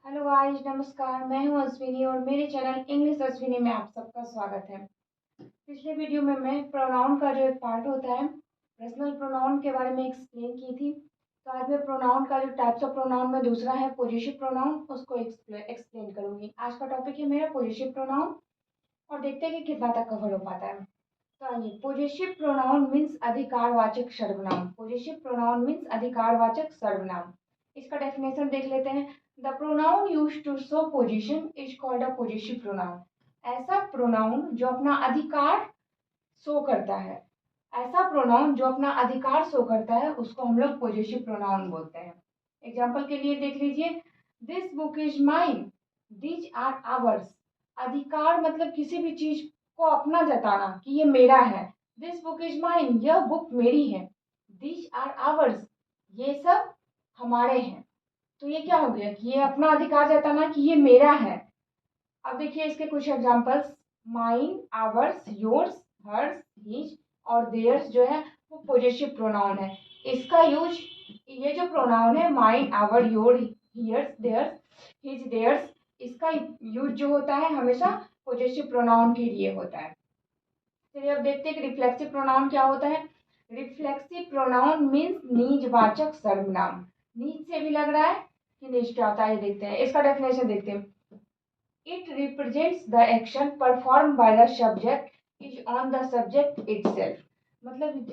Hello guys, नमस्कार। मैं हूं अश्विनी और मेरे चैनल इंग्लिश अश्विनी में आप सबका स्वागत है। पिछले वीडियो में मैं प्रोनाउन का जो एक पार्ट होता है, पर्सनल प्रोनाउन के बारे में एक्सप्लेन की थी। तो आज मैं प्रोनाउन का जो टाइप्स ऑफ प्रोनाउन में दूसरा है पोजेसिव प्रोनाउन, उसको एक्सप्लेन करूंगी। आज का टॉपिक है मेरा पोजेसिव प्रोनाउन और देखते हैं कि कितना तक कवर हो पाता है। तो आइए, पोजेसिव प्रोनाउन मीन्स अधिकारवाचक सर्वनाम। पोजेसिव प्रोनाउन मीन्स अधिकारवाचक सर्वनाम। इसका डेफिनेशन देख लेते हैं। The pronoun used to show possession is called a possessive pronoun. ऐसा प्रोनाउन जो अपना अधिकार शो करता है, ऐसा प्रोनाउन जो अपना अधिकार शो करता है, उसको हम लोग पोजेसिव प्रोनाउन बोलते हैं। एग्जाम्पल के लिए देख लीजिए, this book is mine, these are ours. अधिकार मतलब किसी भी चीज को अपना जताना कि ये मेरा है। दिस बुक इज माइन, यह बुक मेरी है। दीज आर आवर्स, ये सब हमारे हैं। तो ये क्या हो गया कि ये अपना अधिकार जताना कि ये मेरा है। अब देखिए इसके कुछ examples. Mine, ours, yours, hers, his और देयर्स जो है वो पोजेसिव प्रोनाउन है। इसका यूज, ये जो प्रोनाउन है mine, our, your, hers, theirs, his, theirs, इसका यूज जो होता है हमेशा पोजेसिव प्रोनाउन के लिए होता है। चलिए अब देखते हैं कि रिफ्लेक्सिव प्रोनाउन क्या होता है। रिफ्लेक्सिव प्रोनाउन मीन्स निजवाचक सर्वनाम। नीज से भी लग रहा है कि निज आता है, देखते हैं इसका डेफिनेशन देखते हैं। It represents the action performed by the subject is on the subject itself। मतलब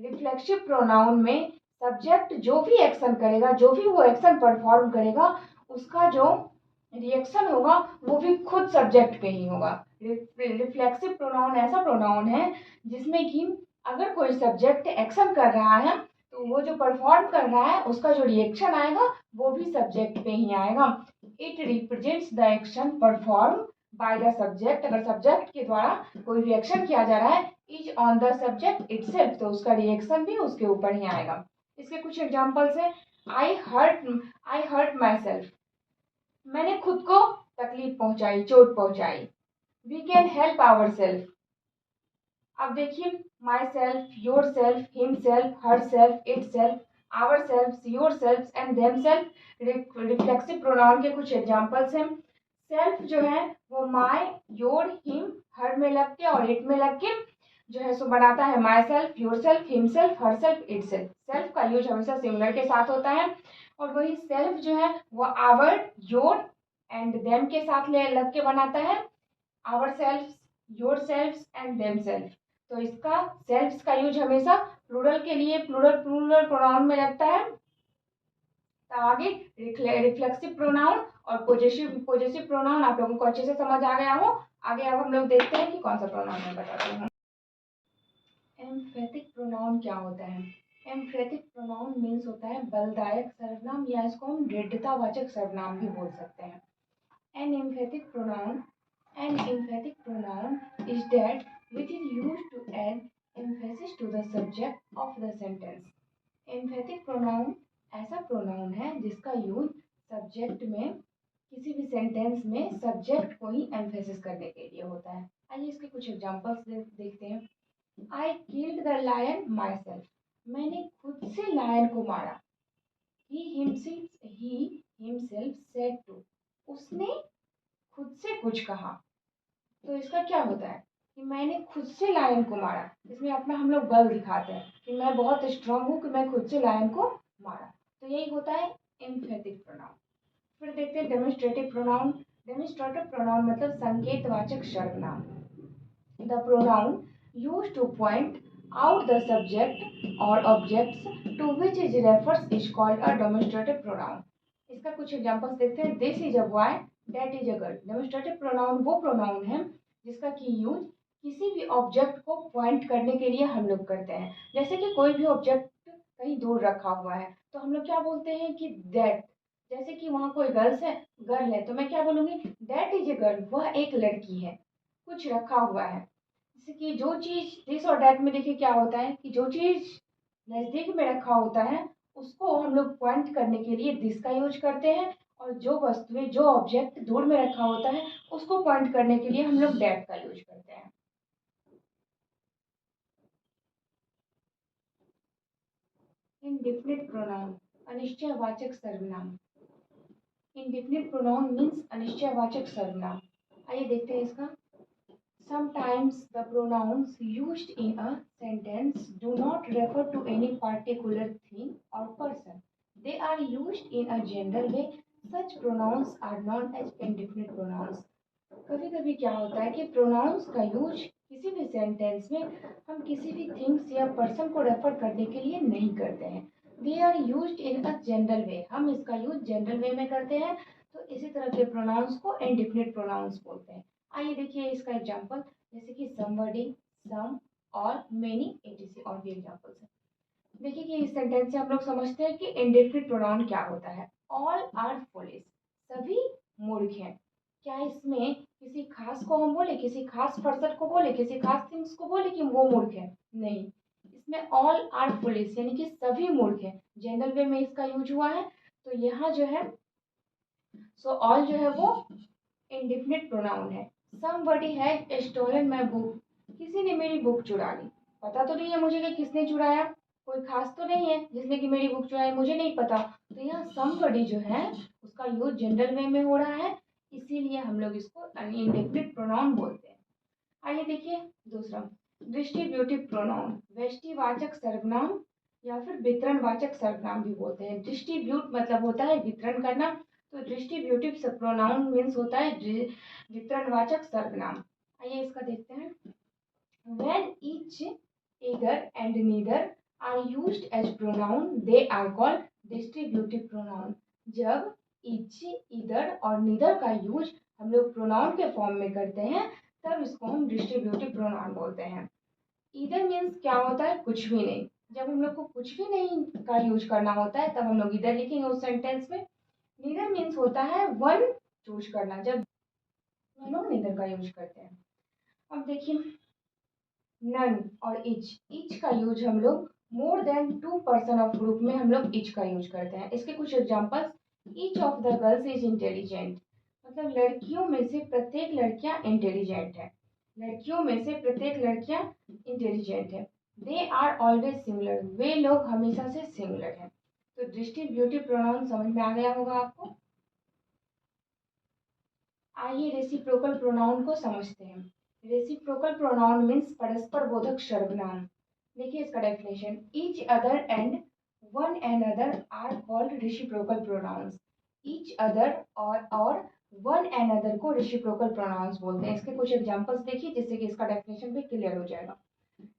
रिफ्लेक्सिव प्रोनाउन में सब्जेक्ट जो भी एक्शन करेगा, जो भी वो एक्शन परफॉर्म करेगा, उसका जो रिएक्शन होगा वो भी खुद सब्जेक्ट पे ही होगा। रिफ्लेक्सिव प्रोनाउन ऐसा प्रोनाउन है जिसमें कि अगर कोई सब्जेक्ट एक्शन कर रहा है तो वो जो परफॉर्म कर रहा है उसका जो रिएक्शन आएगा वो भी सब्जेक्ट पे ही आएगा। It represents the action perform by the subject. अगर सब्जेक्ट के द्वारा कोई रिएक्शन किया जा रहा है, is on the subject itself, तो उसका रिएक्शन भी उसके ऊपर ही आएगा। इसके कुछ एग्जांपल्स हैं। आई हर्ट माई सेल्फ, मैंने खुद को तकलीफ पहुंचाई, चोट पहुंचाई। We can help ourself. अब देखिए, myself, yourself, himself, herself, itself, ourself, yourself and themself. Reflexive pronoun के कुछ एग्जांपल्स हैं। सेल्फ जो है वो माई, योर, हिम, हर में लग के और इट में लग के जो है सो बनाता है my self, yourself, himself, herself, it self. Self का यूज हमेशा सिंगुलर के साथ होता है और वही सेल्फ जो है वो आवर, योर एंड देम के साथ ले लग के बनाता है ourself, yourself and themself. तो इसका सेल्फ्स का यूज हमेशा प्लूरल के लिए प्लूरल प्लूरल प्रोनाउन में लगता है। तो आगे रिफ्लेक्सिव प्रोनाउन और पॉजिटिव पॉजिटिव प्रोनाउन आप लोगों को अच्छे से समझ आ गया हो। आगे अब हम लोग देखते हैं कि कौन सा प्रोनाउन मैं बताती हूँ। एम्फेटिक प्रोनाउन क्या होता है। एम्फेटिक प्रोनाउन मीन्स होता है बलदायक सर्वनाम, या इसको हम दृढ़तावाचक सर्वनाम भी बोल सकते हैं। An emphatic pronoun An emphatic pronoun is that which is used to add emphasis to the subject of the sentence। Emphatic pronoun ऐसा प्रोनाउन है जिसका यूज सब्जेक्ट में, किसी भी सेंटेंस में सब्जेक्ट को ही एम्फेसिस करने के लिए होता है। आइए इसके कुछ एग्जांपल्स देखते हैं। I killed the lion myself, मैंने खुद से लायन को मारा। ही हिमसेल्फ सेड टू, उसने खुद से कुछ कहा। तो इसका क्या होता है कि मैंने खुद से लायन को मारा। इसमें अपना हम लोग बल दिखाते हैं कि मैं बहुत स्ट्रांग हूँ कि मैं खुद से लायन को मारा। तो यही होता है एम्फेटिक प्रोनाउन। फिर देखते हैं डेमोन्स्ट्रेटिव प्रोनाउन। डेमोन्स्ट्रेटिव प्रोनाउन मतलब संकेतवाचक सर्वनाम। The pronoun used two point out the subject or objects to which it refers is called a demonstrative pronoun। इसका कुछ एग्जांपल्स देखते हैं। This is a boy, that is a girl. Demonstrative pronoun वो pronoun है जिसका की use किसी भी ऑब्जेक्ट को पॉइंट करने के लिए हम लोग करते हैं। जैसे कि कोई भी ऑब्जेक्ट कहीं दूर रखा हुआ है तो हम लोग क्या बोलते हैं कि दैट। जैसे कि वहां कोई गर्ल है तो मैं क्या बोलूंगी, दैट इज ए गर्ल, वह एक लड़की है। कुछ रखा हुआ है, जैसे कि जो चीज दिस और डैट में देखिए क्या होता है कि जो चीज नजदीक में रखा होता है उसको हम लोग पॉइंट करने के लिए दिस का यूज करते हैं, और जो वस्तुएं, जो ऑब्जेक्ट दूर में रखा होता है उसको पॉइंट करने के लिए हम लोग डैट का यूज करते हैं। इंडिफिनिट प्रोनाउन, अनिश्चयवाचक सर्वनाम। इंडेफिनिट प्रोनाउन मीन्स अनिश्चयवाचक सर्वनाम। आइए देखते हैं इसका। Sometimes the pronouns used in a sentence do not refer to any particular thing or person. They are used in a general way. Such pronouns are known as indefinite pronouns. कभी कभी क्या होता है कि प्रोनाउंस का use किसी भी sentence में हम किसी भी थिंग्स या पर्सन को रेफर करने के लिए नहीं करते हैं। They are used in a general way, हम इसका यूज जनरल वे में करते हैं, तो इसी तरह के प्रोनाउंस को इंडेफिनिट प्रोनाउंस बोलते हैं। आइए देखिए इसका एग्जांपल, जैसे कि समबडी, सम और मेनी एटीसी और भी एग्जांपल्स हैं। देखिए कि इस सेंटेंस से हम लोग समझते हैं कि इंडेफिनिट प्रोनाउन क्या होता है। ऑल आर फुलिश, सभी मूर्ख हैं। क्या इसमें किसी खास को हम बोले, किसी खास पर्सन को बोले, किसी खास थिंग्स को बोले कि वो मूर्ख है? नहीं, इसमें ऑल आर फुलिश यानी कि सभी मूर्ख हैं, जनरल वे में इसका यूज हुआ है। तो यहाँ जो है सो ऑल जो है वो इंडेफिनिट प्रोनाउन है। Somebody has stolen my book, किसी ने मेरी बुक चुरा ली। पता तो नहीं है मुझे कि किसने चुराया, कोई खास तो नहीं है जिसने कि मेरी बुक चुराई, मुझे नहीं पता। तो यहाँ समबडी जो है उसका यूज जनरल वे में हो रहा है, इसीलिए हम लोग इसको इंडेफिनिट प्रोनाउन बोलते हैं। आइए देखिए दूसरा, डिस्ट्रीब्यूटिव प्रोनाउन, व्यष्टिवाचक सर्वनाम या फिर वितरणवाचक सर्वनाम भी बोलते हैं। डिस्ट्रीब्यूट मतलब होता है वितरण करना, तो डिस्ट्रीब्यूटिव प्रोनाउन मीन्स होता है वितरणवाचक सर्वनाम। आइए इसका देखते हैं। When each, either and neither are used as pronoun, they are called distributive pronoun. जब each, either और neither का यूज हम लोग प्रोनाउन के फॉर्म में करते हैं तब इसको हम डिस्ट्रीब्यूटिव प्रोनाउन बोलते हैं। ईदर मीन्स क्या होता है, कुछ भी नहीं। जब हम लोग को कुछ भी नहीं का यूज करना होता है तब हम लोग इधर लिखेंगे उस सेंटेंस में। नीदर मीन्स होता है वन चूज करना, जब हम लोग नीदर का यूज करते हैं। अब देखिए नन और इच का यूज हम लोग more than 2 person of group में हम लोग इच का यूज करते हैं। इसके कुछ examples, each of the girls is intelligent, मतलब लड़कियों में से प्रत्येक लड़कियां इंटेलिजेंट है, लड़कियों में से प्रत्येक लड़कियां इंटेलिजेंट है। दे आर ऑलवेज सिमिलर, वे लोग हमेशा से सिमिलर हैं। तो डिस्ट्रीब्यूटिव प्रोनाउन समझ में आ गया होगा आपको। आइए रेसिप्रोकल प्रोनाउन को समझते हैं। रेसिप्रोकल प्रोनाउन मीन्स परस्पर बोधक सर्वनाम। देखिए इसका definition, each other and one and other are called reciprocal pronouns. Each other और वन एंड अदर को रेसिप्रोकल प्रोनाउंस बोलते हैं। इसके कुछ एग्जांपल्स देखिए जिससे कि इसका डेफिनेशन भी क्लियर हो जाएगा।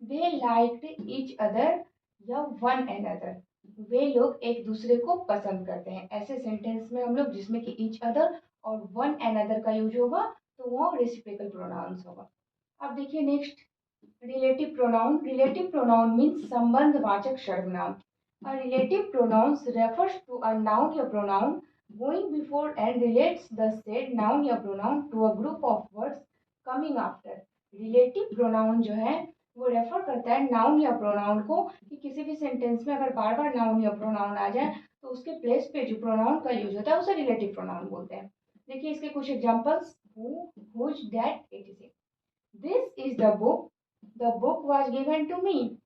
दे लाइक्ड ईच अदर या वन एंड अदर, वे लोग एक दूसरे को पसंद करते हैं। ऐसे सेंटेंस में हम लोग जिसमें कि ईच अदर और वन एंड अदर का यूज होगा तो वो रेसिप्रोकल प्रोनाउंस होगा। अब देखिए next, relative pronoun. Relative pronoun means संबंधवाचक सर्वनाम। A relative pronouns refers to a noun या pronoun going before and relates the said noun या pronoun to a group of words coming after. Relative pronoun जो है वो refer करता है noun या प्रोनाउन को, कि किसी भी सेंटेंस में अगर बार बार नाउन या प्रोनाउन आ जाए तो उसके प्लेस पे जो प्रोनाउन का यूज होता है उसे रिलेटिव प्रोनाउन बोलते हैं। देखिए इसके कुछ examples, who, whose, that, ETC. This is the book, the book was given to me,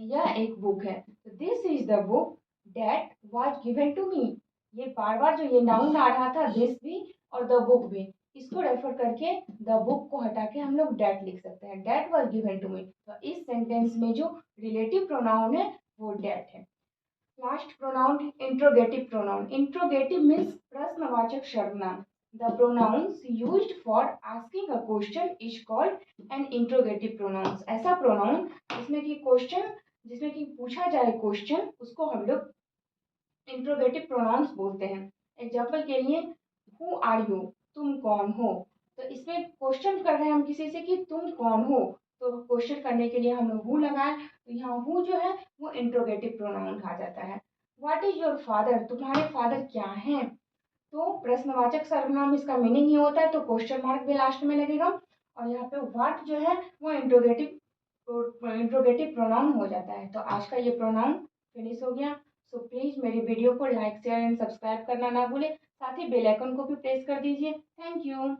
यह एक बुक है। This is the book that was given to me, ये बार बार जो ये नाउन आ रहा था दिस भी और द बुक भी, इसको रेफर करके द बुक को हटा के हम लोग डैट लिख सकते हैं, that was given to me. तो इस सेंटेंस में जो रिलेटिव प्रोनाउन है वो डैट है। Last pronoun, interrogative pronoun. Interrogative means प्रश्नवाचक सर्वनाम। The pronounce used for asking a question is called an interrogative pronounce. ऐसा प्रोनाउन जिसमें कि क्वेश्चन, जिसमें कि पूछा जाए क्वेश्चन, उसको हम लोग इंट्रोगेटिव प्रोनाउंस बोलते हैं। एग्जाम्पल के लिए, हु आर यू, तुम कौन हो। तो इसमें क्वेश्चन कर रहे हैं हम किसी से कि तुम कौन हो, तो क्वेश्चन करने के लिए हम लोग हु लगाए, तो यहाँ हु जो है वो इंट्रोगेटिव प्रोनाउन आ जाता है। व्हाट इज योर फादर, तुम्हारे फादर क्या हैं, तो प्रश्नवाचक सर्वनाम इसका मीनिंग ही होता है, तो क्वेश्चन मार्क भी लास्ट में लगेगा। और यहाँ पे व्हाट जो है वो इंट्रोगेटिव प्रोनाउन हो जाता है। तो आज का ये प्रोनाउन फिनिश हो गया। सो प्लीज मेरी वीडियो को लाइक शेयर एंड सब्सक्राइब करना ना भूले, साथ ही बेल आइकन को भी प्रेस कर दीजिए। Thank you.